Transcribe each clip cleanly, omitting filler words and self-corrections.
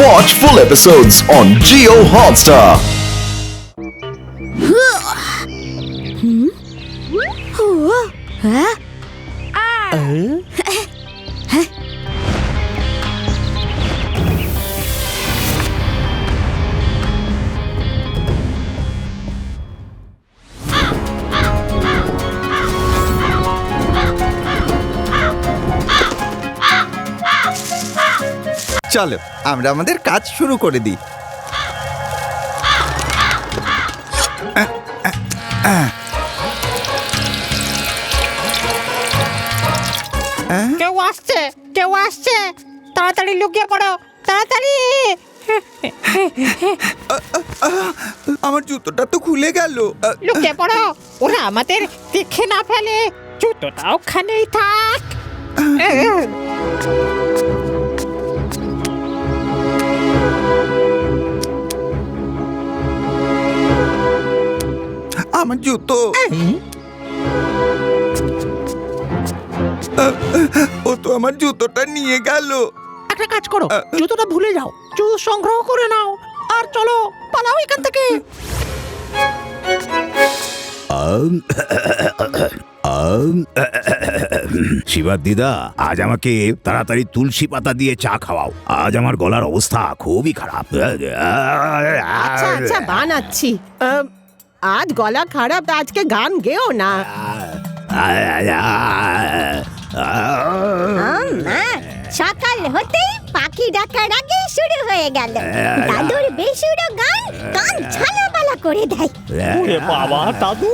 Watch full episodes on Jio Hotstar. চলো আমরা আমাদের কাজ শুরু করে দিই। কেউ আসছে, কেউ আসছে, তাড়াতাড়ি লুকিয়ে পড়ো, তাড়াতাড়ি। আমার জুতোটা তো খুলে গেল। লুকিয়ে পড়ো, ওরা আমাদের দেখে না ফেলে। জুতোটা ওখানেই থাক। আমার জুতো, ও তো আমার জুতোটা নিয়ে গেল। একটা কাজ করো, জুতোটা ভুলে যাও, জুতো সংগ্রহ করে নাও আর চলো পালাও এখান থেকে। শিবার দিদা, আজ আমাকে তাড়াতাড়ি তুলসী পাতা দিয়ে চা খাওয়াও। আজ আমার গলার অবস্থা খুবই খারাপ। আচ্ছা আচ্ছা বানাচ্ছি। আজ গলা খারাপ, আজকে গান গেও না। সকাল হতেই পাখি ডাকার আগে শুরু হয়ে গেল। দাদুর বেসুরো গান কান ঝালাপালা করে দেয়। ওরে বাবা দাদু,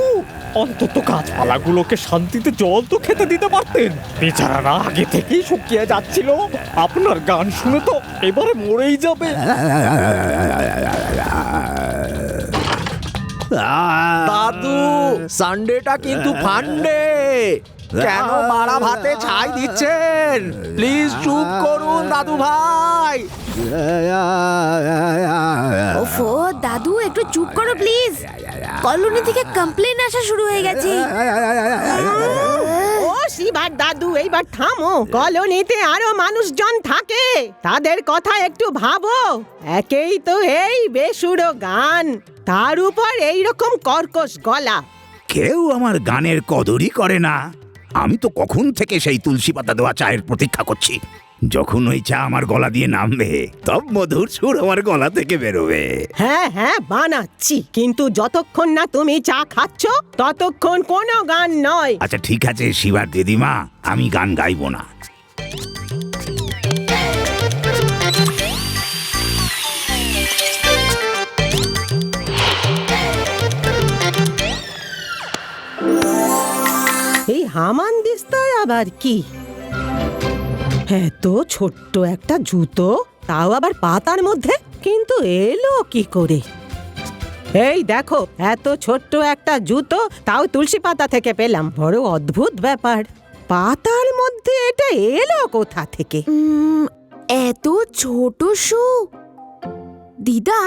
অন্তত গাছপালাগুলোকে শান্তিতে জল তো খেতে দিতে পারতেন। বেচারারা আগে থেকেই শুকিয়ে যাচ্ছিল, আপনার গান শুনে তো এবারে মরেই যাবে। দাদু, সানডেটা কিন্তু ফান্ডে। কেন মারা ভাতে ছাই দিচ্ছেন? প্লিজ চুপ করুন দাদু ভাই। ওফো দাদু, একটু চুপ করো প্লিজ। কলোনি থেকে কমপ্লেন আসা শুরু হয়ে গেছে। ও শিবার দাদু, এইবার থামো। কলোনিতে আরো মানুষজন থাকে, তাদের কথা একটু ভাবো। একেই তো এই বেসুরো গান, তার উপর এইরকম কর্কশ গলা। কেউ আমার গানের কদরই করে না। আমি তো কখন থেকে সেই তুলসী পাতা দেওয়া চায়ের প্রতীক্ষা করছি। যখন ওই চা আমার গলা দিয়ে নামবে, তব মধুর সুর আমার গলা থেকে বেরোবে। হ্যাঁ হ্যাঁ বানাচ্ছি, কিন্তু যতক্ষণ না তুমি চা খাচ্ছ ততক্ষণ কোনো গান নয়। আচ্ছা ঠিক আছে শিবার দিদিমা, আমি গান গাইবো না। এই হামানদিস্তায় আবার কি? এত ছোট্ট একটা জুতো, তাও আবার পাতার মধ্যে, কিন্তু এলো কি করে? এই দেখো, এত ছোট্ট একটা জুতো, তাও তুলসী পাতা থেকে পেলাম। বড় অদ্ভুত ব্যাপার, পাতার মধ্যে এটা এলো কোথা থেকে? এত ছোট শু। দিদা,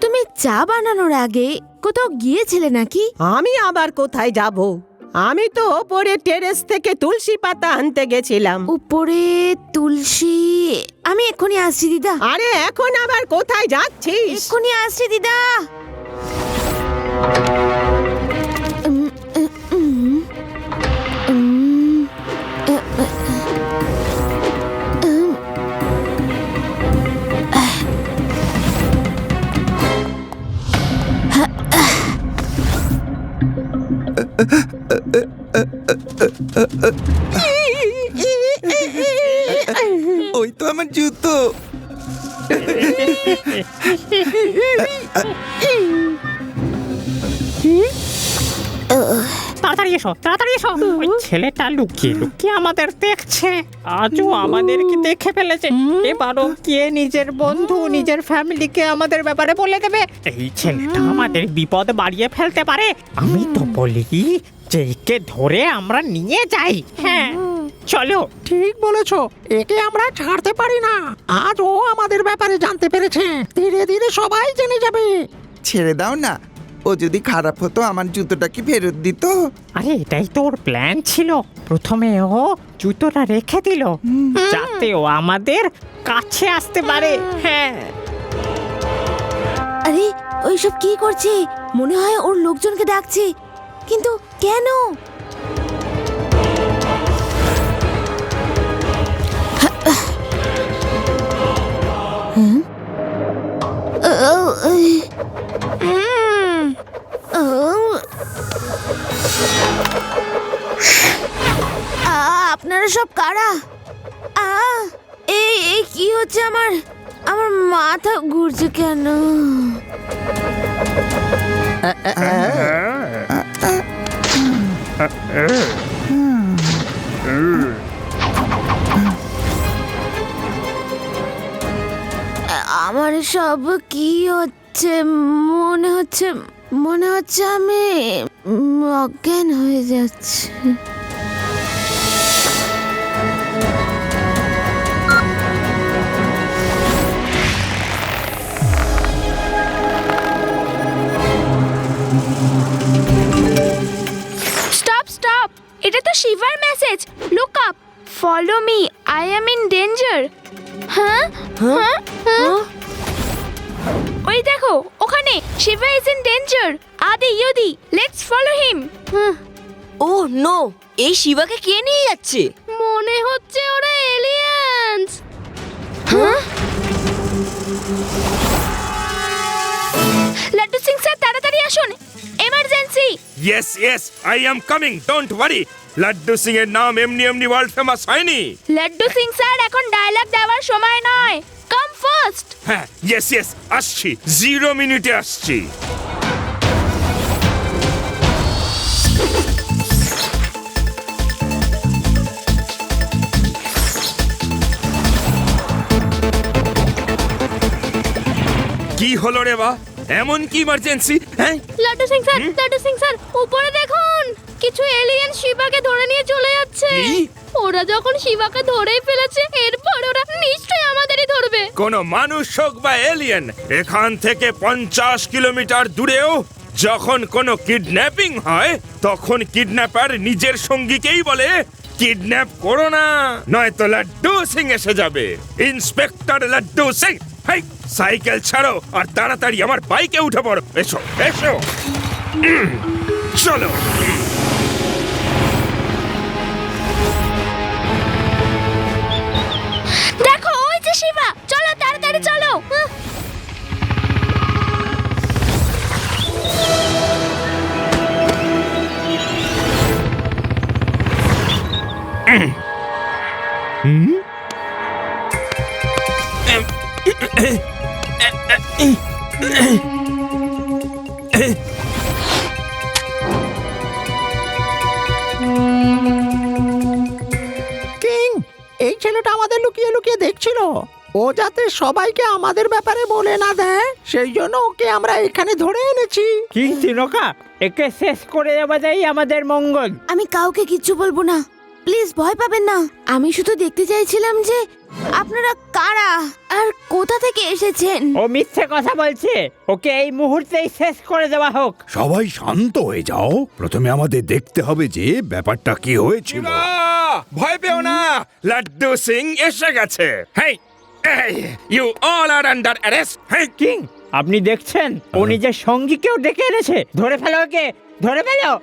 তুমি চা বানানোর আগে কোথাও গিয়েছিলে নাকি? আমি আবার কোথায় যাব? আমি তো ওপরে টেরেস থেকে তুলসী পাতা আনতে গেছিলাম। উপরে তুলসী? আমি এক্ষুনি আসছি দিদা। আরে এখন আবার কোথায় যাচ্ছিস? এক্ষুনি আসছি দিদা। ওই তো আমার জুতো। তাড়াতাড়ি এসো, তাড়াতাড়ি এসো। ওই ছেলেটা লুকিয়ে লুকিয়ে আমাদের দেখছে, আজও আমাদেরকে দেখে ফেলেছে। এবারও কে নিজের বন্ধু, নিজের ফ্যামিলিকে আমাদের ব্যাপারে বলে দেবে? এই ছেলেটা আমাদের বিপদ বাড়িয়ে ফেলতে পারে। আমি তো বলি যে একে ধরে আমরা নিয়ে যাই। হ্যাঁ চলো। ঠিক বলেছ, একে আমরা ছাড়তে পারি না। আজ ও আমাদের ব্যাপারে জানতে পেরেছে, ধীরে ধীরে সবাই জেনে যাবে। ছেড়ে দাও না, ও যদি খারাপ হতো আমার জুতোটা কি ফেরত দিত? আরে এটাই তো ওর প্ল্যান ছিল। প্রথমে ও জুতোটা রেখে দিল যাতে ও আমাদের কাছে আসতে পারে। হ্যাঁ আরে ওইসব কি করছে? মনে হয় ওর লোকজনকে ডাকছে, কিন্তু কেন? আপনারা সব কারা? এই কি হচ্ছে? আমার মাথা ঘুরছে কেন? আমার সব কি হচ্ছে? মনে হচ্ছে আমি অজ্ঞান হয়ে যাচ্ছি। স্টপ! এটা তো শিভার message. Look up, follow me, I am in danger. হ্যাঁ, ওই দেখো ওখানে, Shiva is in danger. Adi ইউদি, let's follow him. Oh no, এই শিবাকে কে নিয়ে যাচ্ছে? মনে হচ্ছে ওরা এলিয়েন্স। লাড্ডু সিং স্যার, তাড়াতাড়ি আসুন, emergency. Yes yes, I am coming, don't worry. Laddu Singh এর নাম এমনি এমনি ওয়ার্ল্ড ফেমাস হয়নি। লাড্ডু সিং স্যার, এখন ডায়লগ দেওয়ার সময় নয়, কাম ফার্স্ট। হ্যাঁ, ইয়েস ইয়েস, আসছি, 0 মিনিটে আসছি। কি হলো রে বা? এমন কি ইমার্জেন্সি? হ্যাঁ, লাড্ডু সিং স্যার, উপরে দেখুন, কিছু এলিয়েন শিবাকে ধরে নিয়ে চলে যাচ্ছে। কি? ওরা যখন শিবাকে ধরেই ফেলেছে, এরপর ওরা নিশ্চয়ই আমাদেরই ধরবে। কোন মানুষ হোক বা এলিয়েন, এখান থেকে 50 কিলোমিটার দূরেও যখন কোনো কিডন্যাপিং হয়, তখন কিডন্যাপার নিজের সঙ্গীকেই বলে কিডন্যাপ করো না, নয়তো লাড্ডু সিং এসে যাবে। ইন্সপেক্টর লাড্ডু সিং, হেই, সাইকেল ছাড়ো আর তাড়াতাড়ি আমার বাইকে উঠে পড়ো। এসো এসো, চলো। দেখো, ওই যে শিবা, চলো তাড়াতাড়ি চলো। কিং, এই ছেলেটা আমাদের লুকিয়ে লুকিয়ে দেখছিল। ও যাতে সবাইকে আমাদের ব্যাপারে বলে না দেয়, সেই জন্য ওকে আমরা এখানে ধরে এনেছি। কি তিনকা, একে শেষ করে দেওয়াটাই আমাদের মঙ্গল। আমি কাউকে কিচ্ছু বলবো না, প্লিজ ভয় পাবেন না। আমি শুধু দেখতে চাইছিলাম যে আপনারা কারা আর কোথা থেকে এসেছেন। ও মিথ্যে কথা বলছে, ওকে এই মুহূর্তেই শেষ করে দেওয়া হোক। সবাই শান্ত হয়ে যাও, প্রথমে আমাদের দেখতে হবে যে ব্যাপারটা কি হয়েছিল। ভয় পেও না, লাড্ডু সিং এসে গেছে। Hey, you all are under arrest. Hey king, আপনি দেখছেন ও নিজের সঙ্গীকেও ডেকে এনেছে। ধরে ফেলো ওকে, ধরে ফেলো।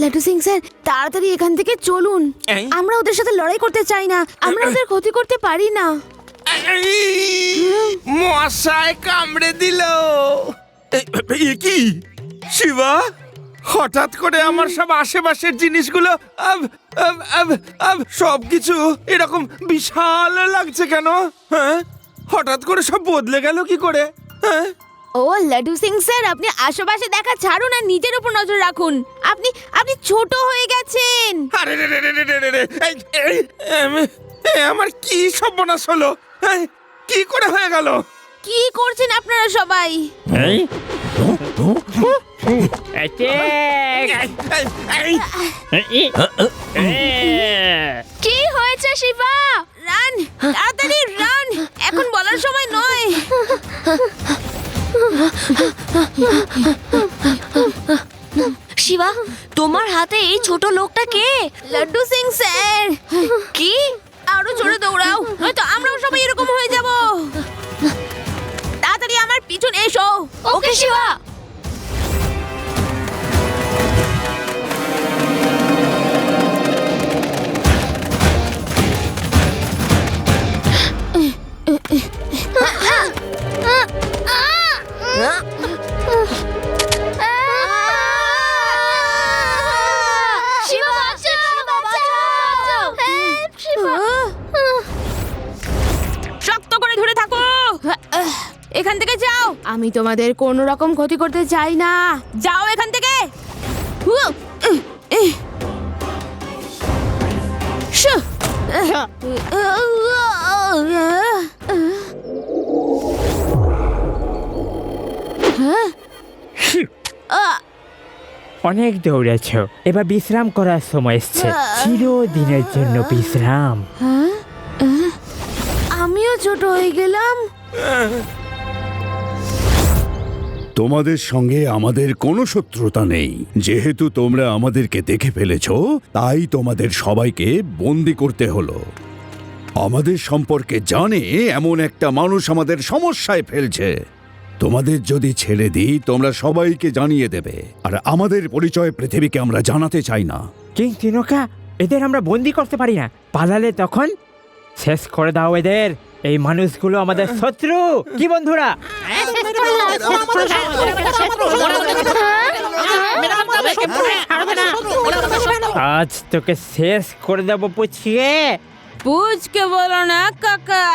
লাড্ডু সিং স্যার, তাড়াতাড়ি এখান থেকে চলুন। আমরা ওদের সাথে লড়াই করতে চাই না, আমরা ওদের ক্ষতি করতে পারি না। মশায় কামড়ে দিল। কি শিবা, হঠাৎ করে আমার সব আশেপাশের জিনিসগুলো সবকিছু এরকম বিশাল লাগছে কেন? হ্যাঁ, হঠাৎ করে সব বদলে গেল কি করে? হ্যাঁ, ও লাড্ডু সিং স্যার, আপনি আশেপাশে দেখা ছাড়ুন আর নিজের উপর নজর রাখুন। আপনি ছোট হয়ে গেছেন। আরে রে রে রে রে রে রে, আমার কি সর্বনাশ হলো? কি করে হয়ে গেল? কি করছেন আপনারা সবাই? কি হয়েছে শিবা? রান, তাড়াতাড়ি রান, এখন বলার সময় নয়। শিবা, তোমার হাতে এই ছোট লোকটা কে? লাড্ডু সিং স্যার। কি? আরো জোরে দৌড়াও, নয়তো আমরাও সবাই এরকম হয়ে যাব। তাড়াতাড়ি আমার পিছনে এখান থেকে যাও, আমি তোমাদের কোনো রকম ক্ষতি করতে চাই না। যাও এখান থেকে। শু। অনেক দৌড়েছ, এবার বিশ্রাম করার সময় এসছে। চিরদিনের জন্য বিশ্রাম। আমিও ছোট হয়ে গেলাম। তোমাদের সঙ্গে আমাদের কোনো শত্রুতা নেই। যেহেতু তোমরা আমাদেরকে দেখে ফেলেছো, তাই তোমাদের সবাইকে বন্দি করতে হলো। আমাদের সম্পর্কে জানে এমন একটা মানুষ আমাদের সমস্যায় ফেলছে। তোমাদের যদি ছেড়ে দিই, তোমরা সবাইকে জানিয়ে দেবে, আর আমাদের পরিচয় পৃথিবীকে আমরা জানাতে চাই না। কিং তিনোকা, এদের আমরা বন্দি করতে পারি না। পালালে তখন শেষ করে দাও এদের। এই মানুষগুলো আমাদের শত্রু। কি বন্ধুরা? আজ তোকে শেষ করে দেবো পুছিয়ে। পুচকে বলো না কাকা।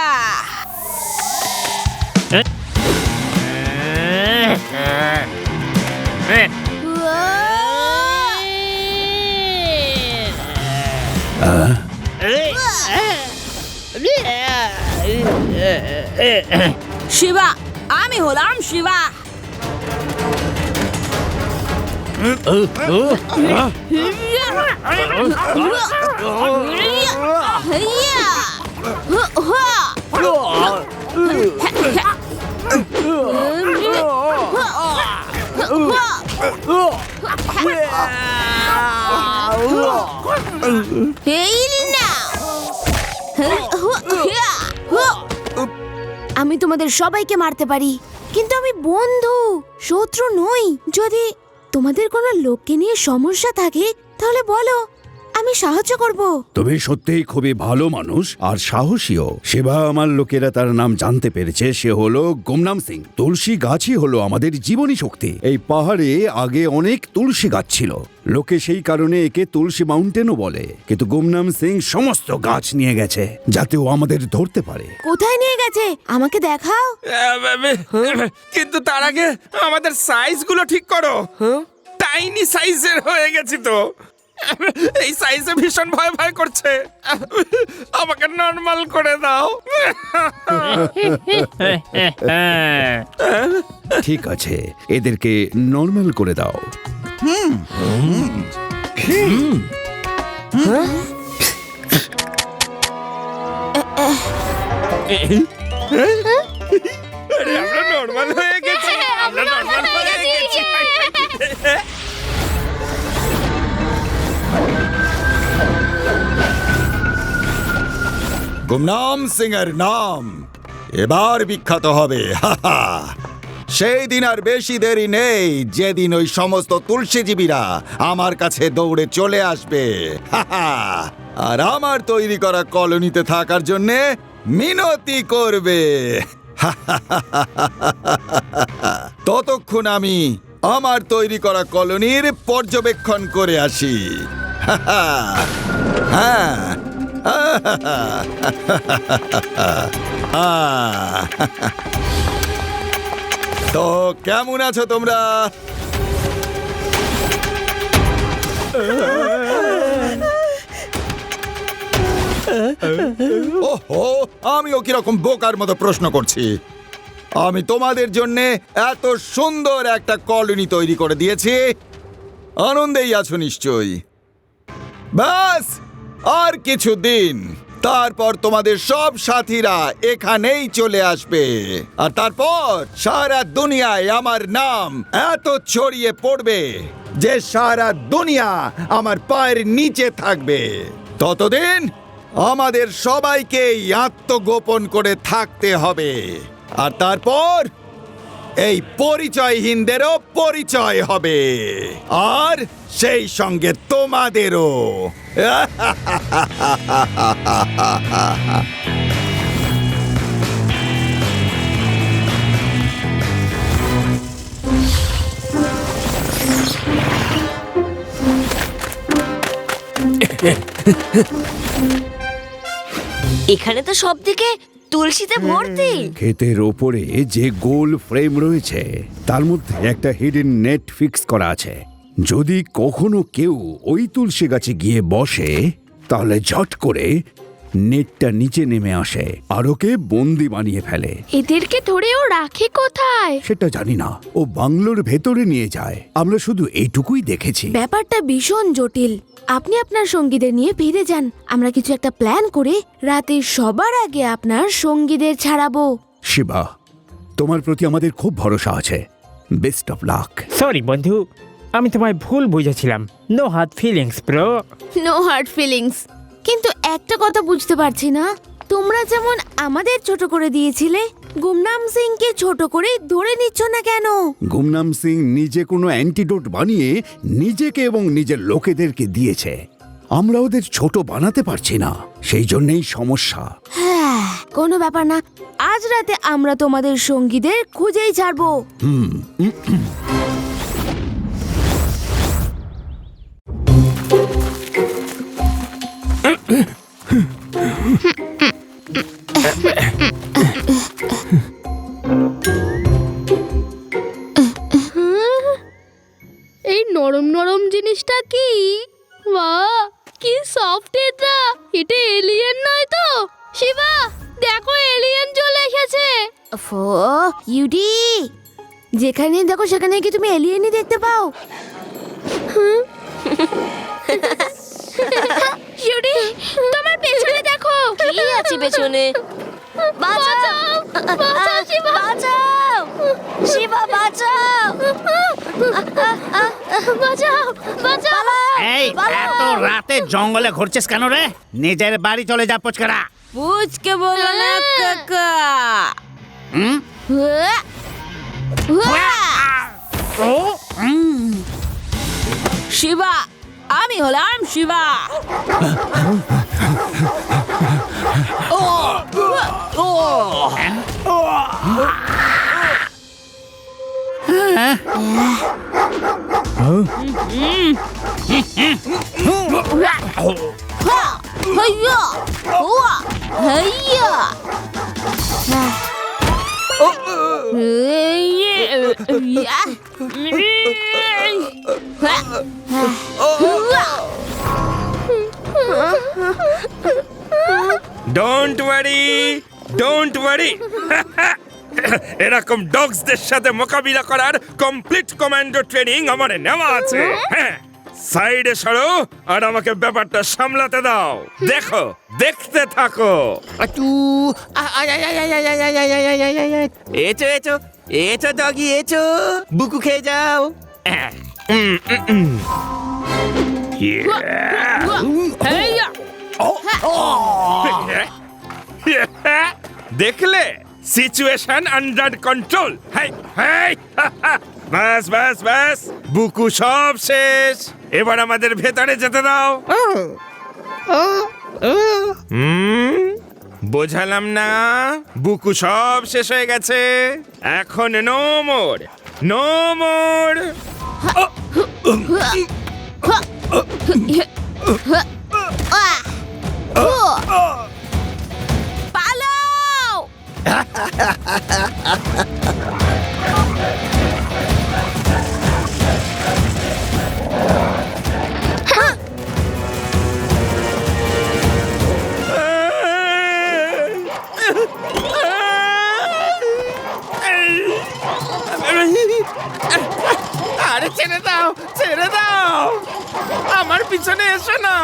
শিবা, আমি হলাম শিবা। আমি তোমাদের সবাইকে মারতে পারি, কিন্তু আমি বন্ধু, শত্রু নই। যদি তোমাদের কোনো লোককে নিয়ে সমস্যা থাকে তাহলে বলো, আমি সাহায্য করব। তুমি সত্যিই খুবই ভালো মানুষ আর সাহসীও। সেবা আমার লোকেরা তার নাম জানতে পেরেছে। সে হলো গুমনাম সিং। তুলসী গাছই হলো আমাদের জীবনী শক্তি। এই পাহাড়ে আগে অনেক তুলসী গাছ ছিল। লোকে সেই কারণে একে তুলসী মাউন্টেনও বলে। কিন্তু গুমনাম সিং সমস্ত গাছ নিয়ে গেছে, যাতে ও আমাদের ধরতে পারে। কোথায় নিয়ে গেছে আমাকে দেখাও। কিন্তু তার আগে আমাদের সাইজগুলো ঠিক করো। টাইনি সাইজের হয়ে গেছি তো। এই সাইজে ভীষণ ভয় ভয় করছে। আমাকে নরমাল করে দাও। ঠিক আছে, এদেরকে নরমাল করে দাও। আমরা নরমাল হয়ে গেছি। আমরা নরমাল হয়ে গেছি। গুমনাম সিং এর নাম এবার বিখ্যাত হবে। সেই দিন আর বেশি দেরি নেই, যেদিন ওই সমস্ত তুলসীজীবীরা আমার কাছে দৌড়ে চলে আসবে আর আমার তৈরি করা কলোনিতে থাকার জন্য মিনতি করবে। ততক্ষণ আমি আমার তৈরি করা কলোনির পর্যবেক্ষণ করে আসি। হ্যাঁ, তো কেমন আছো তোমরা? ওহো, আমিও কিরকম বোকার মতো প্রশ্ন করছি। আমি তোমাদের জন্য এত সুন্দর একটা কলোনি তৈরি করে দিয়েছি, আনন্দেই আছো নিশ্চয়ই। ব্যাস আর কিছুদিন, তারপর তোমাদের সব সাথীরা এখানেই চলে আসবে, আর তারপর সারা দুনিয়ায় আমার নাম এত ছড়িয়ে পড়বে যে সারা দুনিয়া আমার পায়ের নিচে থাকবে। ততদিন আমাদের সবাইকেই আত্মগোপন করে থাকতে হবে, আর তারপর এই পরিচয়হীনদেরও পরিচয় হবে, আর সেই সঙ্গে তোমাদেরও। এখানে তো সব দিকে তুলসীতে ভর্তি। ক্ষেতের ওপরে যে গোল ফ্রেম রয়েছে তার মধ্যে একটা হিডেন নেট ফিক্স করা আছে। যদি কখনো কেউ ওই তুলসী গাছে গিয়ে বসে তাহলে ঝট করে নেটটা নিচে নেমে আসে আর ওকে বন্দি বানিয়ে ফেলে। এদেরকে ধরেও রাখে কোথায় সেটা জানি না, ও বাংলোর ভেতরে নিয়ে যায়। আমরা শুধু এইটুকুই দেখেছি। ব্যাপারটা ভীষণ জটিল। আপনি আপনার সঙ্গীদের নিয়ে ফিরে যান, আমরা কিছু একটা প্ল্যান করে রাতে সবার আগে আপনার সঙ্গীদের ছাড়াবো। শিবা, তোমার প্রতি আমাদের খুব ভরসা আছে। Best of luck. সরি বন্ধু, আমি তোমায় ভুল বুঝেছিলাম। No hard feelings bro. No hard feelings. কিন্তু একটা কথা বুঝতে পারছি না, তোমরা যেমন আমাদের ছোট করে দিয়েছিলে, গুমনাম সিংকে ছোট করে ধরে নিচ্ছ না কেন? গুমনাম সিং নিজে কোনো অ্যান্টিডোট বানিয়ে নিজেকে এবং নিজের লোকেদেরকে দিয়েছে। আমরা ওদের ছোট বানাতে পারছি না, সেই জন্যই সমস্যা। হ্যাঁ, কোনো ব্যাপার না, আজ রাতে আমরা তোমাদের সঙ্গীদের খুঁজেই ছাড়বো। এই নরম নরম জিনিসটা কি? বাহ, কি সফট এটা! এটা এলিয়েন নয় তো? শিবা, দেখো এলিয়েন চলে এসেছে। ইউডি, যেখানে দেখো সেখানে কি তুমি এলিয়েনই দেখতে পাও? ইউডি, তোমার পেছনে দেখো। কি আছে পেছনে? বাঁচাও! বাঁচাও শিবা! বাঁচাও! শিবা বাঁচাও! বাঁচাও! বাঁচাও! এই এত রাতে জঙ্গলে ঘুরছিস কেন রে? নিজের বাড়ি চলে যা পুচকারা। পুচকে বলো না কাকা। শিবা, আমি হলাম Shiba. Don't worry, don't worry. এরকম ডগসদের সাথে মোকাবিলা করার কমপ্লিট কমান্ডো ট্রেনিং আমার নেওয়া আছে। হ্যাঁ, সাইডে সরো আর আমাকে ব্যাপারটা সামলাতে দাও। দেখো, দেখতে থাকো। এচো এচো এচো ডগি এচো, বুকু খেয়ে যাও। দেখলে, সিচুয়েশন আন্ডার কন্ট্রোল। বাস বাস বাস, বুকু সব শেষ। এবার আমাদের ভেতরে যেতে দাও। বোঝালাম না? বুকু সব শেষ হয়ে গেছে। এখন নো মোর, নো মোর। পালাও! আরে ছেড়ে দাও, ছেড়ে দাও, আমার পিছনে এসো না।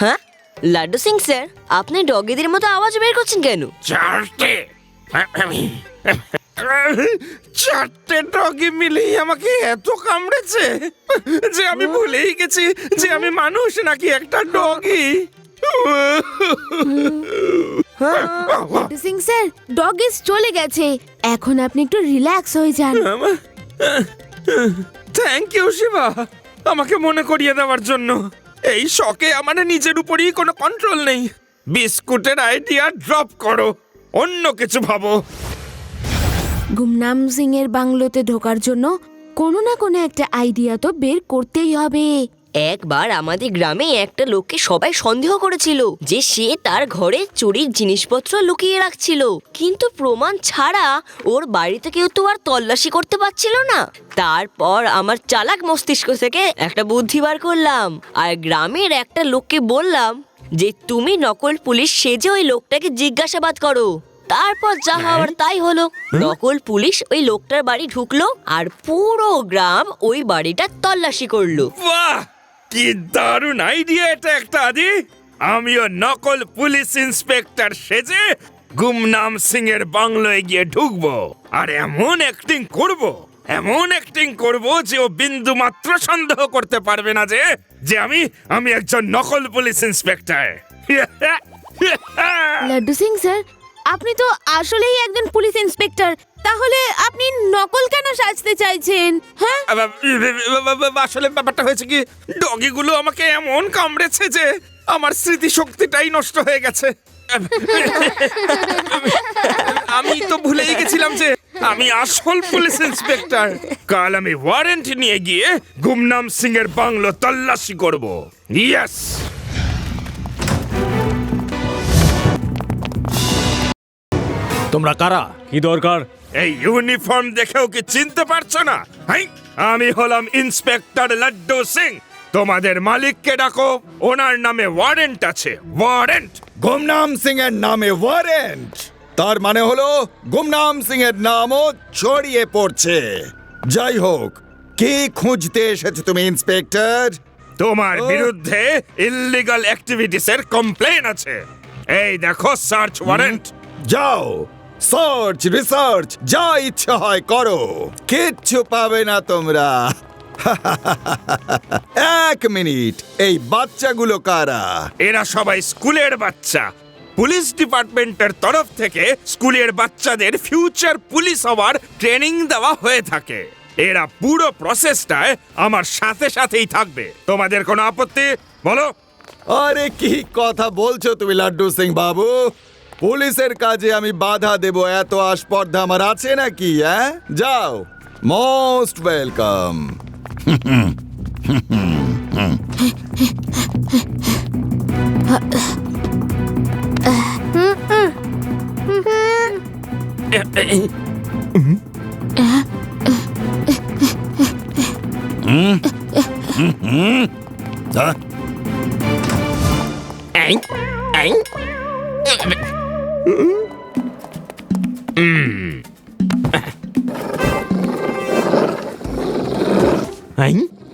হ্যাঁ, লাড্ডু সিং স্যার, আপনি ডগিদের মতো আওয়াজ বের করছেন কেন? চারটে চারটে ডগি মিলেই আমাকে এত কামড়েছে যে আমি ভুলেই গেছি যে আমি মানুষ নাকি একটা ডগি। সিং স্যার, ডগিস চলে গেছে, এখন আপনি একটু রিল্যাক্স হয়ে যান। থ্যাংক ইউ শিবা, আমাকে মনে করিয়ে দেওয়ার জন্য। এই শকে আমার নিজের উপরই কোনো কন্ট্রোল নেই। বিস্কুটের আইডিয়া ড্রপ করো, অন্য কিছু ভাবো। গুমনাম সিং এর বাংলোতে ঢোকার জন্য কোনো না কোনো একটা আইডিয়া তো বের করতেই হবে। একবার আমাদের গ্রামে একটা লোককে সবাই সন্দেহ করেছিল যে সে তার ঘরে চুরির জিনিসপত্র লুকিয়ে রাখছিল, কিন্তু প্রমাণ ছাড়া ওর বাড়িতে কেউ তো আর তল্লাশি করতে পারছিল না। তারপর আমার চালাক মস্তিষ্ক থেকে একটা বুদ্ধি বার করলাম আর গ্রামের একটা লোককে বললাম যে তুমি নকল পুলিশ সেজে ওই লোকটাকে জিজ্ঞাসাবাদ করো। তারপর যা হওয়ার তাই হলো। নকল পুলিশ ওই লোকটার বাড়ি ঢুকলো আর পুরো গ্রাম ওই বাড়িটা তল্লাশি করলো। বাহ, কি দারুণ আইডিয়া এটা একটা আদি। আমিও নকল পুলিশ ইন্সপেক্টর সেজে গুমনাম সিং এর বাংলোয় গিয়ে ঢুকবো আর এমন অ্যাক্টিং করব যে ও বিন্দু মাত্র সন্দেহ করতে পারবে না যে আমি একজন নকল police inspector. Laddu Singh sir, আপনি তো আসলেই একজন পুলিশ ইন্সপেক্টর, তাহলে আপনি নকল কেন সাজতে চাইছেন? হ্যাঁ, আসলে ব্যাপারটা হয়েছে কি, ডগিগুলো আমাকে এমন কামড়েছে যে আমার স্মৃতিশক্তিটাই নষ্ট হয়ে গেছে। আমি তো ভুলেই গেছিলাম যে আমি আসল পুলিশ ইন্সপেক্টর। কাল আমি ওয়ারেন্ট নিয়ে গিয়ে গুমনাম সিং এর বাংলো তল্লাশি করব। ইয়েস। তোমরা কারা? কি দরকার? এই ইউনিফর্ম দেখেও কি চিনতে পারছো না? আমি হলাম ইন্সপেক্টর লাড্ডু সিং। তোমাদের মালিককে ডাকো, ওনার নামে ওয়ারেন্ট আছে। ওয়ারেন্ট। গুমনাম সিং এর নামে ওয়ারেন্ট, তার মানে হলো গুমনাম সিং এর নামও ছড়িয়ে পড়ছে। যাই হোক, কি খুঁজতে এসেছো তুমি ইন্সপেক্টর? তোমার বিরুদ্ধে ইল্লিগাল অ্যাক্টিভিটিস এর কমপ্লেন আছে। এই দেখো সার্চ ওয়ারেন্ট। যাও, সার্চ রিসার্চ যা ইচ্ছা হয় করো, কিচ্ছু পাবে না তোমরা। এক মিনিট, এই বাচ্চাগুলো কারা? এরা সবাই স্কুলের বাচ্চা। পুলিশ ডিপার্টমেন্টের তরফ থেকে স্কুলের বাচ্চাদের ফিউচার পুলিশ হওয়ার ট্রেনিং দেওয়া হয়ে থাকে। এরা পুরো প্রসেসটায় আমার সাথেই থাকবে। তোমাদের কোনো আপত্তি বলো? আরে কি কথা বলছো তুমি লাড্ডু সিং বাবু? পুলিশের কাজে আমি বাধা দেব এত আস্পর্ধা আমার আছে নাকি? হ্যাঁ, যাও, মোস্ট ওয়েলকাম।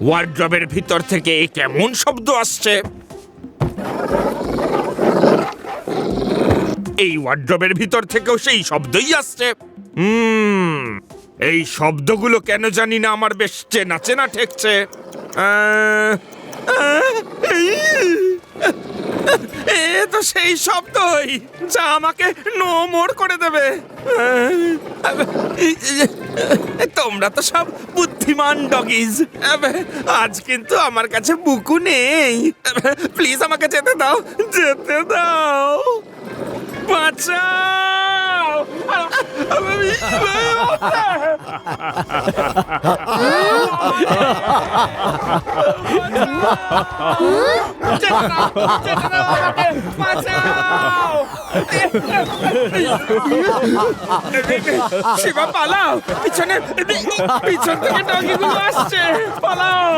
ওয়ার্ড্রবের ভিতর থেকে কেমন শব্দ আসছে? এই ওয়ার্ড্রবের ভিতর থেকেও সেই শব্দই আসছে। এই শব্দগুলো কেন জানি না আমার বেশ চেনা চেনা ঠেকছে। এ তো সেই শব্দই যা আমাকে নো মোর করে দেবে। তোমরা তো সব বুদ্ধিমান ডগিজ। আজ কিন্তু আমার কাছে বুকু নেই। প্লিজ আমাকে যেতে দাও, যেতে দাও, বাঁচাও। শিবা পালাও, পিছন থেকে ডগিগুলো আসছে, পালাও।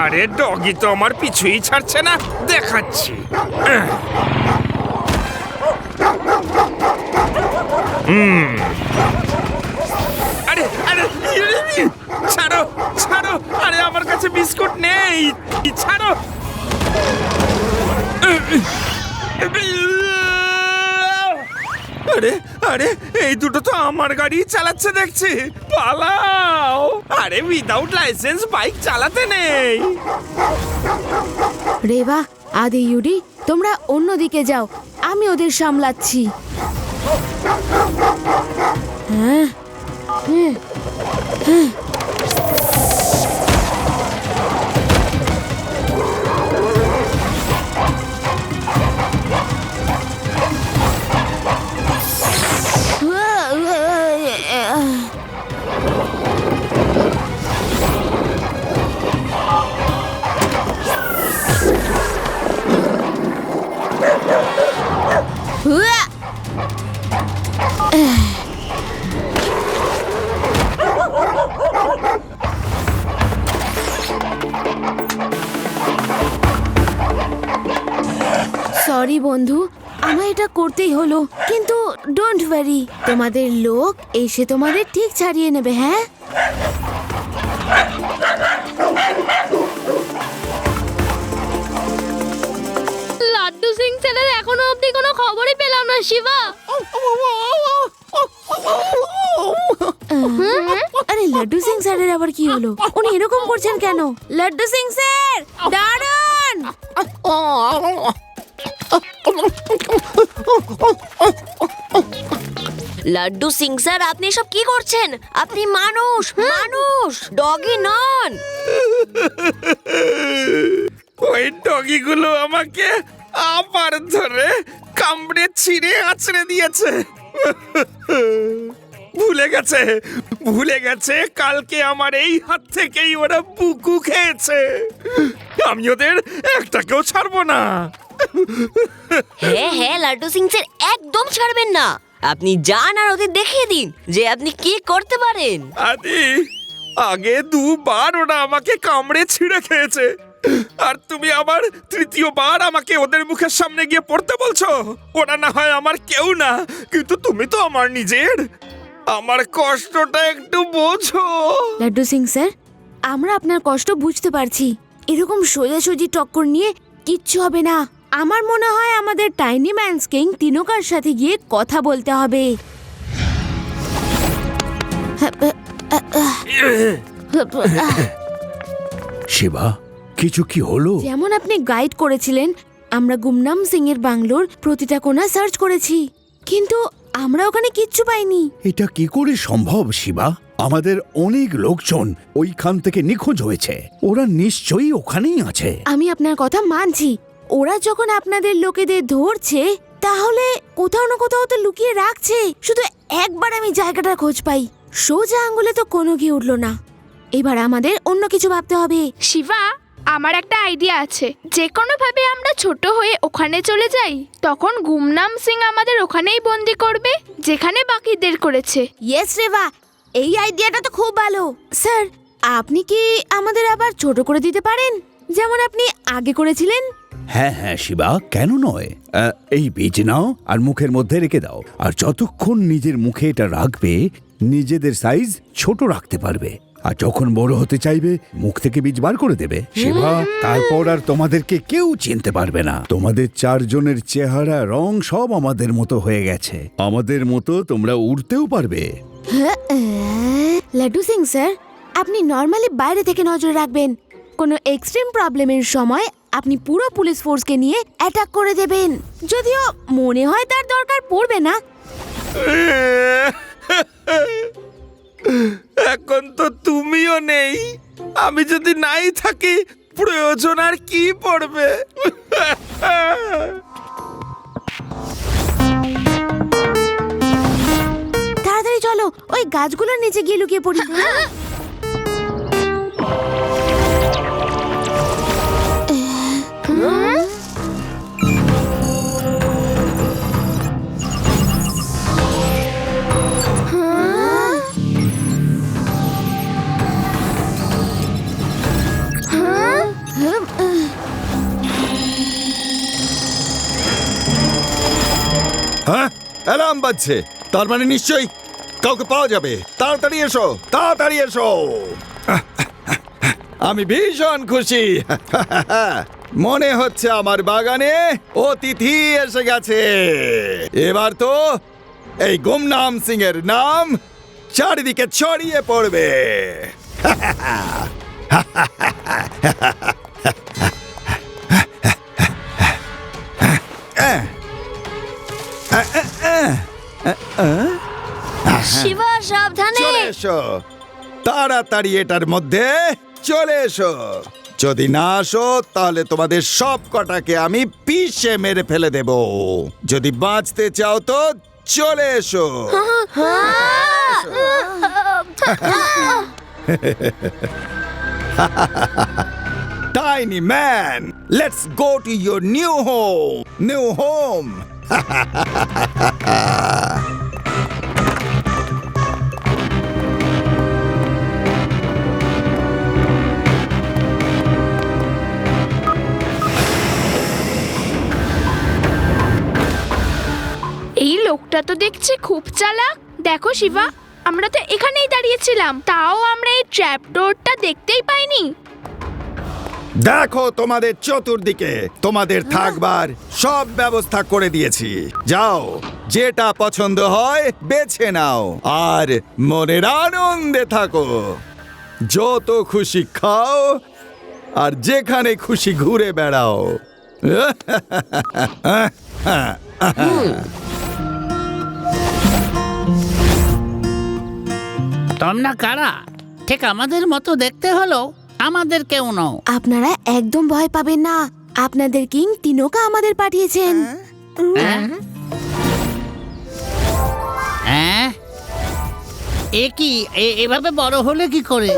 আরে ডগি তো আমার পিছুই ছাড়ছে না, দেখাচ্ছি। আরে আরে ছাড়ো ছাড়ো, আরে আমার কাছে বিস্কুট নেই, ছাড়ো। আরে আরে এই দুটো তো আমার গাড়ি চালাচ্ছে দেখছি, পালাও। আরে উইদাউট লাইসেন্স বাইক চালাতে নেই। রেবা, আদি, ইউডি, তোমরা অন্যদিকে যাও, আমি ওদের সামলাচ্ছি। হ্যাঁ, হ্যাঁ, হ্যাঁ। সরি বন্ধু, আমায় এটা করতেই হলো, কিন্তু ডোন্ট ওয়ারি, তোমাদের লোক এসে তোমাদের ঠিক ছাড়িয়ে নেবে। হ্যাঁ, লাড্ডু সিং স্যারের এখনো অবধি কোনো খবরই পেলাম না শিবা। আরে লাড্ডু সিং স্যারের আবার কি হলো? উনি এরকম করছেন কেন? লাড্ডু সিং স্যার দাঁড়ান। লাড্ডু সিং স্যার, আপনি সব কি করছেন? আপনি মানুষ, মানুষ, ডগি নন। ওই ডগিগুলো আমাকে আবার ধরে কামড়ে ছিঁড়ে আছড়ে দিয়েছে। ভুলে গেছে কালকে আমার এই হাত থেকেই ওরা বুকু খেয়েছে। আমি ওদের একটাকেও ছাড়বো না। হ্যাঁ হ্যাঁ, লাড্ডু সিং স্যার একদম ছাড়বেন না। আপনি যান আর ওদের দেখিয়ে দিন যে আপনি কি করতে পারেন। আদি, আগে দুবার ওরা আমাকে কামড়ে ছিঁড়ে খেয়েছে, আর তুমি আবার তৃতীয়বার আমাকে ওদের মুখের সামনে গিয়ে পড়তে বলছো। ওরা না হয় আমার কেউ না, কিন্তু তুমি তো আমার নিজের। আমার কষ্টটা একটু বোঝো। লাড্ডু সিং স্যার, আমরা আপনার কষ্ট বুঝতে পারছি। এরকম সোজাসুজি টক্কর নিয়ে কিচ্ছু হবে না। আমার মনে হয় আমাদের টাইনি ম্যানস কিং তিনোকার সাথে গিয়ে কথা বলতে হবে। শিবা, কিছু কি হলো? যেমন আপনি গাইড করেছিলেন, আমরা গুমনাম সিং এর বাংলোর প্রতিটা কোণা সার্চ করেছি, কিন্তু আমরা ওখানে কিচ্ছু পাইনি। এটা কি করে সম্ভব শিবা? আমাদের অনেক লোকজন ওইখান থেকে নিখোঁজ হয়েছে। ওরা নিশ্চয়ই ওখানেই আছে। আমি আপনার কথা মানছি, ওরা যখন আপনাদের লোকেদের ধরছে তাহলে কোথাও না কোথাও তো লুকিয়ে রাখছে। শুধু একবার আমি জায়গাটার খোঁজ পাই, সোজা আঙ্গুলে তো কোনো ঘি উঠলো না। এবার আমাদের অন্য কিছু ভাবতে হবে। শিবা, আমার একটা আইডিয়া আছে। যে কোনো ভাবে আমরা ছোট হয়ে ওখানে চলে যাই, তখন গুমনাম সিং আমাদের ওখানেই বন্দি করবে যেখানে বাকিদের করেছে। ইয়েস রেবা, এই আইডিয়াটা তো খুব ভালো। স্যার, আপনি কি আমাদের আবার ছোট করে দিতে পারেন, যেমন আপনি আগে করেছিলেন? হ্যাঁ হ্যাঁ শিবা, কেন নয়। এই বীজ নাও আর মুখের মধ্যে রেখে দাও, আর যতক্ষণ নিজের মুখে এটা রাখবে নিজেদের সাইজ ছোট রাখতে পারবে, আর যখন বড় হতে চাইবে মুখ থেকে বীজ বার করে দেবে। শিবা, তারপর আর তোমাদেরকে কেউ চিনতে পারবে না। তোমাদের চারজনের চেহারা রং সব আমাদের মতো হয়ে গেছে। আমাদের মতো তোমরা উড়তেও পারবে। লাড্ডু সিং স্যার, আপনি নর্মালি বাইরে থেকে নজর রাখবেন। কোনো এক্সট্রিম প্রবলেমের সময় আপনি পুরো পুলিশ ফোর্সকে নিয়ে অ্যাটাক করে দেবেন। যদিও মনে হয় তার দরকার পড়বে না। এখন তো তুমিও নেই, আমি যদি নাই থাকি প্রয়োজন আর কি পড়বে। তাড়াতাড়ি চলো, ওই গাছগুলোর নিচে গিয়ে লুকিয়ে পড়ি। হ্যাঁ, অ্যালার্ম বাজছে, তার মানে নিশ্চয়ই কাউকে পাওয়া যাবে। তাড়াতাড়ি এসো, তাড়াতাড়ি এসো। আমি ভীষণ খুশি। মনে হচ্ছে আমার বাগানে অতিথি এসে গেছে। এবার তো এই গুমনাম সিং এর নাম চারিদিকে ছড়িয়ে পড়বে। শিবা সাবধানে। চলে এসো, তাড়াতাড়ি এটার মধ্যে চলে এসো। যদি না আসো তাহলে তোমাদের সব কটাকে আমি পিষে মেরে ফেলে দেব। যদি বাঁচতে চাও তো চলে এসো। Tiny man, let's go to your new home. New home. এই লোকটা তো দেখছি খুব চালাক। দেখো শিবা, আমরা তো এখানেই দাঁড়িয়েছিলাম, তাও আমরা এই ট্র্যাপ ডোরটা দেখতেই পাইনি। দেখো তোমাদের চতুর্দিকে তোমাদের থাকবার সব ব্যবস্থা করে দিয়েছি। যাও, যেটা পছন্দ হয় বেছে নাও আর মনের আনন্দে থাকো। যত খুশি খাও আর যেখানে খুশি ঘুরে বেড়াও। তোমরা কারা? ঠিক আমাদের মতো দেখতে হলো, আমাদের কেউ নও। আপনারা একদম ভয় পাবেন না, আপনাদের কিং তিনোকা আমাদের পাঠিয়েছেন। হ্যাঁ, এ কি এভাবে বড় হলে কি করে?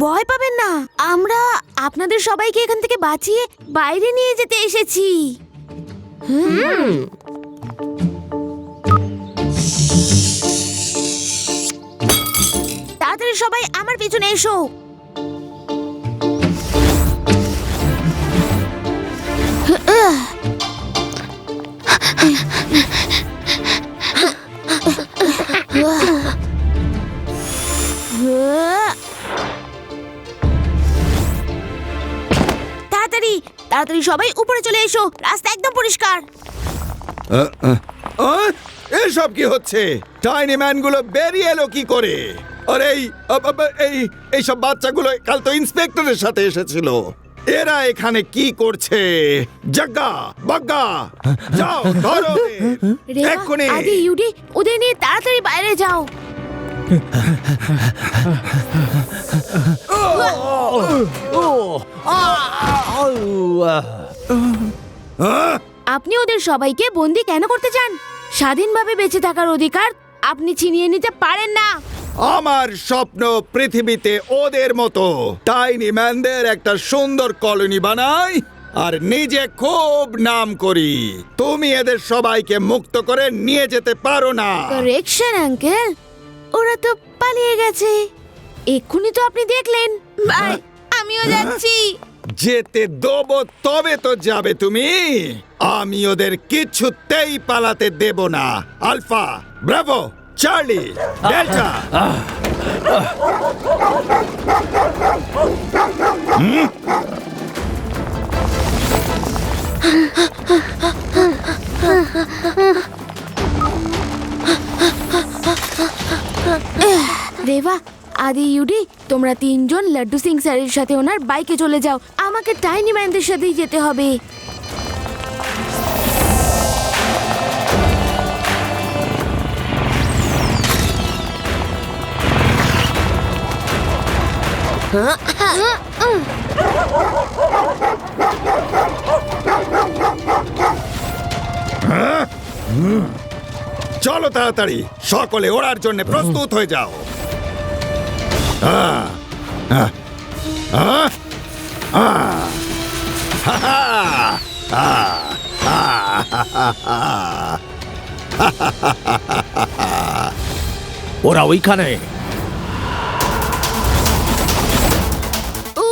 ভয় পাবেন না, আমরা আপনাদের সবাইকে এখান থেকে বাঁচিয়ে বাইরে নিয়ে যেতে এসেছি। তাড়াতাড়ি সবাই আমার পিছনে এসো। তাড়াতাড়ি তাড়াতাড়ি সবাই উপরে চলে এসো, রাস্তা একদম পরিষ্কার। এসব কি হচ্ছে? টাইনি ম্যান গুলো বেরিয়ে এলো কি করে? আর এইসব বাচ্চাগুলো কাল তো ইন্সপেক্টরের সাথে এসেছিল। এরা এখানে কি করছে? জাগ্গা বাগ্গা, যাও ধরো রেবা, এক্ষুনি। আদি, ইউডি, ওদের নিয়ে তাড়াতাড়ি বাইরে যাও। আপনি ওদের সবাইকে বন্দি কেন করতে চান? স্বাধীনভাবে বেঁচে থাকার অধিকার আপনি ছিনিয়ে নিতে পারেন না। আমার স্বপ্ন পৃথিবীতে ওদের মতো টাইনি ম্যানদের একটা সুন্দর কলোনি বানাই আর নিজে খুব নাম করি। তুমি এদের সবাইকে মুক্ত করে নিয়ে যেতে পারো না। কারেকশন আঙ্কেল, ওরা তো পালিয়ে গেছে। এক্ষুনি তো আপনি দেখলেন। বাই, আমিও যাচ্ছি। যেতে দেবো তবে তো যাবে তুমি। আমি ওদের কিছুতেই পালাতে দেব না। Alpha, bravo, charlie, delta. Reba, Adi, ইউডি, তোমরা তিনজন লাড্ডু সিং স্যারের সাথে ওনার বাইকে চলে যাও। আমাকে টাইনি ম্যানদের সাথেই যেতে হবে। চলো তাড়াতাড়ি, সকলে ওড়ার জন্য প্রস্তুত হয়ে যাও। ওরা ওইখানে। ও,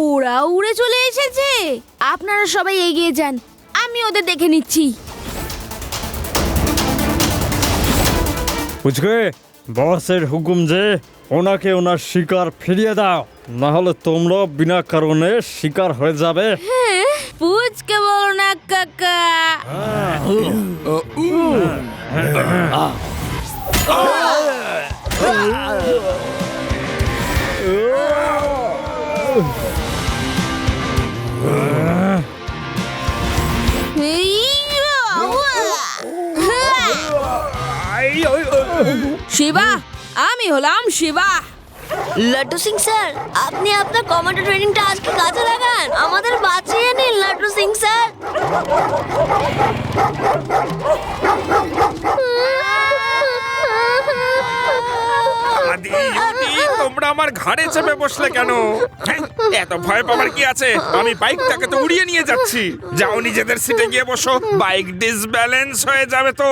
ওরা উড়ে চলে এসেছে। আপনারা সবাই এগিয়ে যান, আমি ওদের দেখে নিচ্ছি। বুঝবে বসের হুকুম যে ওনাকে ওনার শিকার ফিরিয়ে দাও, না হলে তোমরা বিনা কারণে শিকার হয়ে যাবে। পুচকে বলো না কাকা। শিবা, আমি হলাম শিবা। লাড্ডু সিং স্যার, আপনি আপনার কমান্ডো ট্রেনিংটা আজকে কাজে লাগান, আমাদের বাঁচিয়ে নিন লাড্ডু সিং স্যার। তোমরা আমার ঘাড়ে চেপে বসলে কেন? এত ভয় পাওয়ার কি আছে? আমি বাইকটাকে তো উড়িয়ে নিয়ে যাচ্ছি। যাও নিজেদের সিটে গিয়ে বসো, বাইক ডিসব্যালেন্স হয়ে যাবে তো।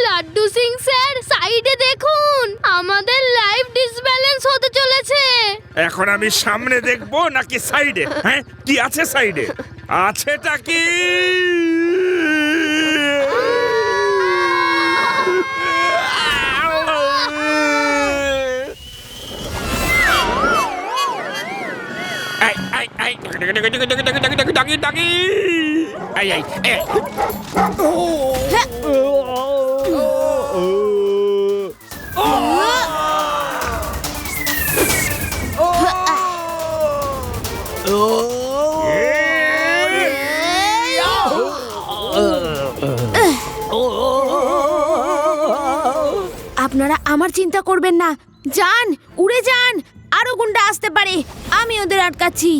লাড্ডু সিং স্যার, সাইডে দেখুন, আমাদের লাইফ ডিসব্যালেন্স হতে চলেছে। এখন আমি সামনে দেখবো নাকি সাইডে? হ্যাঁ, কি আছে সাইডে? আছেটা কি? আপনারা আমার চিন্তা করবেন না, যান, উড়ে যান। আরো গুন্ডা আসতে পারে, আমি ওদের আটকাচ্ছি।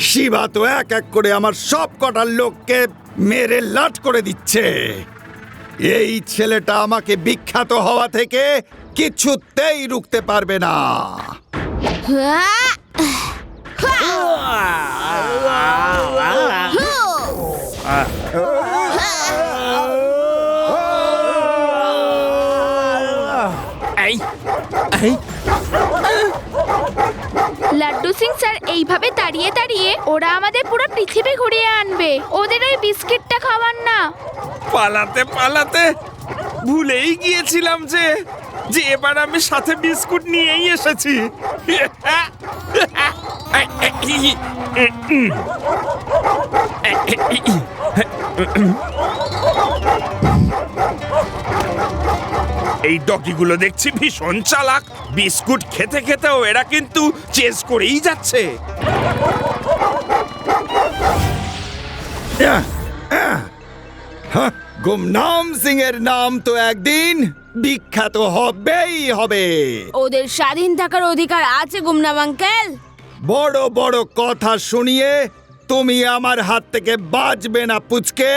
শিবা তো এক এক করে আমার সব কটার লোককে মেরে লাট করে দিচ্ছে। এই ছেলেটা আমাকে বিখ্যাত হওয়া থেকে কিছুতেই রুখতে পারবে না। লাড্ডু সিং স্যার, এইভাবে দাঁড়িয়ে দাঁড়িয়ে ওরা আমাদের পুরো পৃথিবী ঘুরিয়ে আনবে। ওদের ওই বিস্কিটটা খাওয়ান না। পালাতে পালাতে ভুলেই গিয়েছিলাম যে এবার আমি সাথে বিস্কুট নিয়েই এসেছি। এই ডগিগুলো দেখছি ভীষণ চালাক। বিস্কুট খেতে খেতেও এরা কিন্তু চেস করেই যাচ্ছে। গুমনাম সিং এর নাম তো একদিন বিখ্যাত হবেই হবে। ওদের স্বাধীন থাকার অধিকার আছে গুমনাম আঙ্কেল। বড় বড় কথা শুনিয়ে তুমি আমার হাত থেকে বাঁচবে না পুচকে।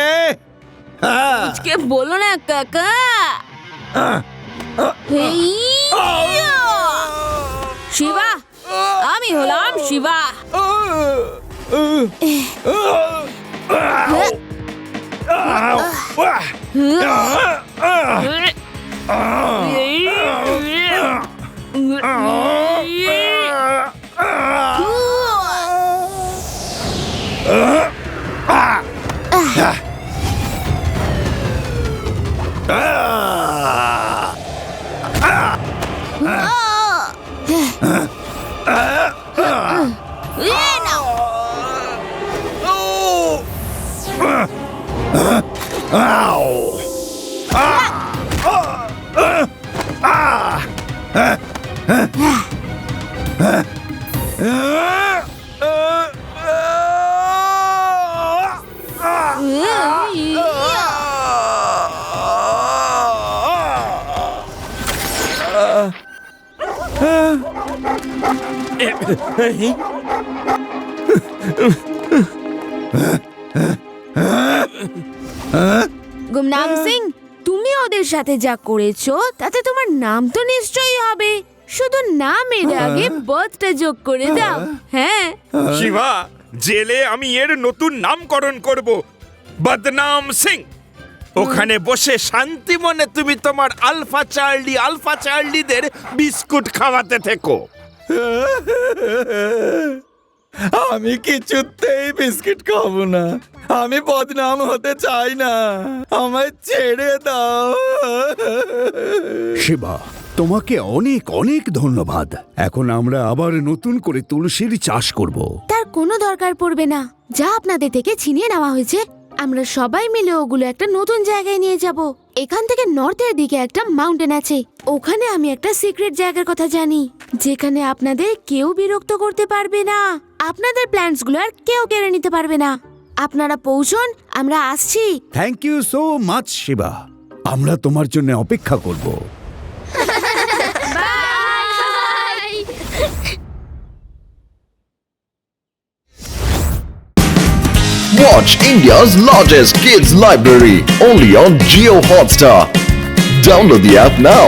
পুচকে বলো না কাকা। শিবা, আমি হলাম শিবা। গুমনাম সিং, তুমি ওদের সাথে যা করেছো তাতে তোমার নাম তো নিশ্চয়ই হবে। শুধু নামের আগে বার্থডে যোগ করে দাও। হ্যাঁ শিবা, জেলে আমি এর নতুন নামকরণ করব, বদনাম সিং। ওখানে বসে শান্তি মনে তুমি তোমার আলফা চার্লিদের বিস্কুট খাওয়াতে থেকো। আমি কিছুতেই বিস্কিট খাবো না, আমি বদনাম হতে চাই না, আমায় ছেড়ে দাও। শিবা, তোমাকে অনেক অনেক ধন্যবাদ। এখন আমরা আবার নতুন করে তুলসীর চাষ করব। তার কোনো দরকার পড়বে না। যা আপনাদের থেকে ছিনিয়ে নেওয়া হয়েছে, আমরা সবাই মিলে ওগুলো একটা নতুন জায়গায় নিয়ে যাব। এখান থেকে নর্থের দিকে একটা মাউন্টেন আছে, ওখানে আমি একটা সিক্রেট জায়গার কথা জানি, যেখানে আপনাদের কেউ বিরক্ত করতে পারবে না, আপনাদের প্ল্যান্টস গুলো আর কেউ কেড়ে নিতে পারবে না। আপনারা পৌঁছন, আমরা আসছি। Thank you so much Shiba, আমরা তোমার জন্য অপেক্ষা করব। Watch India's largest kids library only on Jio Hotstar. Download the app now.